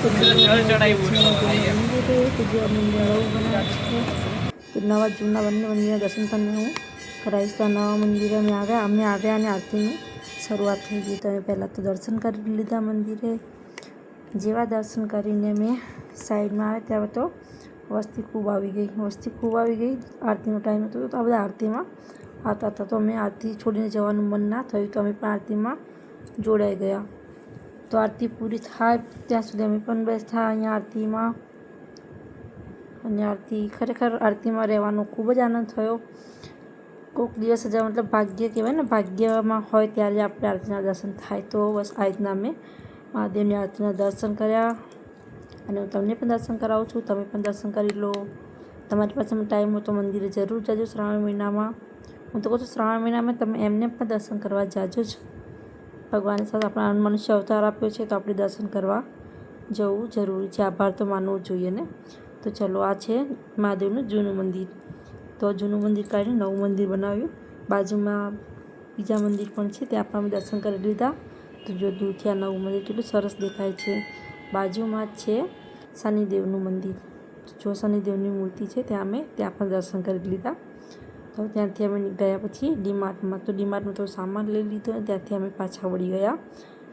तो नवा जूना बने मंदिर दर्शन करने हूँ कराईश। तो नवा मंदिर में आ गया ने आरती में शुरुआत थी गई। तो पहला तो दर्शन कर लीधा मंदिरे। जेवा दर्शन करीने मैं साइड में आए त्यारे तो वस्ती खूब आई गई। आरती नो टाइम हतो तो आ बधा आरती में आता था। तो अमे आरती छोड़ीने जवानुं मन ना थयुं तो अमे पण आरती में जोड़ाई गया। तो आरती पूरी थाय त्यां सुधी अमे पण बेठा अहींया आरती में। अने आरती खरेखर आरती में रहेवानो खूब ज आनंद थयो। कोक दिवस ज मतलब भाग्य कहेवाय ने, भाग्य में होय त्यारे आपणे आरतीना दर्शन थाय। तो बस आ रीतना अमे महादेवनी आरतीना दर्शन कर्या अने हुं तमने पण दर्शन करावुं छुं। तमे पण दर्शन करी लो। तमारी पासे टाइम हो तो मंदिरे जरूर जाजो श्रावण महीना में। हूँ तो कहूँ छुं श्रावण महीना में तमे एमने पण दर्शन करवा जाजो ज। भगवाने साथ आपणा मनुष्य अवतार आप्यो छे तो आपणे दर्शन करवा जवुं जरूरी छे। आभार तो मानवो जोईए ने। तो चलो आ छे महादेवनुं जूनुं मंदिर। तो जूनुं मंदिर काढीने नवुं मंदिर बनाव्युं। बाजुमां बीजा मंदिर पण छे त्यां पण अमे दर्शन करी लीधा। तो जो दूरथी आ नवुं मंदिर केटલું સરસ देखाय छे। बाजुमां ज छे शनिदेवनुं मंदिर। जो शनिदेवनी मूर्ति छे त्यां पण दर्शन करी लीधा। तो त्यांथी अमे गया पछी डीमार्टमां। तो डीमार्टमां तो सामान लई लीधो अने त्यांथी अमे पाछा वળી गया।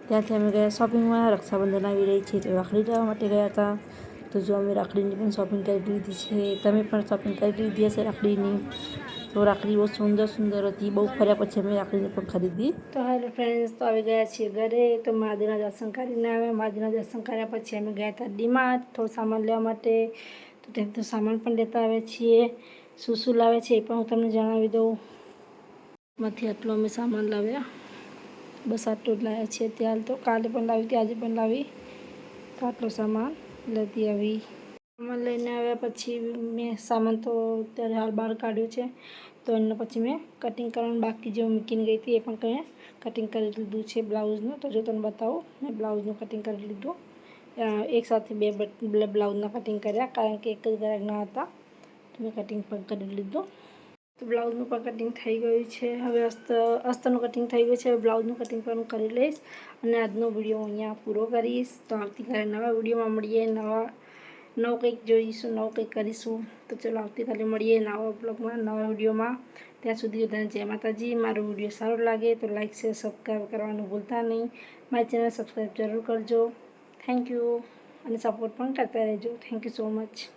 त्यांथी अमे गया शॉपिंगमां। रक्षाबंधन आवी रही छे तो राखड़ी लेवा माटे गया हता। तो जो अमे राखड़ीनी पण शॉपिंग करी लीधी छे। तमे पण शॉपिंग करी लीधी हशे राखड़ीनी। तो राखड़ी बहुत सुंदर सुंदर हती। बहु फर्या पछी अमे राखड़ीनी पण खरीदी। तो हेलो फ्रेंड्स, तो आवी गया छीए घरे। तो महादेवना दर्शन करीने आव्या। महादेवना दर्शन कर्या पछी अमे गया हता डीमार्ट थोड़ो सामान लेवा माटे। तो त्यांथी तो सामान पण लेता आव्या छीए। શું લાવે છે એ પણ હું તમને જણાવી દઉં। માંથી આટલો અમે સામાન લાવ્યા। બસ આટલું જ લાવ્યા છીએ અત્યારે। તો કાલે પણ લાવી હતી, આજે પણ લાવી। તો આટલો સામાન લેતી આવી। સામાન લઈને આવ્યા પછી મેં સામાન તો અત્યારે હાલ બહાર કાઢ્યું છે। તો એના પછી મેં કટિંગ કરવાનું બાકી જે મૂકીને ગઈ હતી એ પણ મેં કટિંગ કરી લીધું છે બ્લાઉઝનું। તો જો તમને બતાવું, મેં બ્લાઉઝનું કટિંગ કરી લીધું। એક સાથે બે બ્લાઉઝના કટિંગ કર્યા કારણ કે એક જ ગ્રાહકના હતા। તો મેં કટિંગ પણ કરી લીધું। તો બ્લાઉઝનું પણ કટિંગ થઈ ગયું છે। હવે અસ્તરનું કટિંગ થઈ ગયું છે। હવે બ્લાઉઝનું કટિંગ પણ હું કરી લઈશ અને આજનો વિડીયો હું અહીંયા પૂરો કરીશ। તો આવતીકાલે નવા વિડીયોમાં મળીએ। નવું કંઈક જોઈશું, નવું કંઈક કરીશું। તો ચલો આવતીકાલે મળીએ નવા બ્લોગમાં, નવા વિડીયોમાં। ત્યાં સુધી બધાને જય માતાજી। મારો વિડીયો સારો લાગે તો લાઈક શેર સબસ્ક્રાઈબ કરવાનું ભૂલતા નહીં। મારી ચેનલ સબસ્ક્રાઈબ જરૂર કરજો। થેન્ક યુ અને સપોર્ટ પણ કરતા રહેજો। Thank you so much.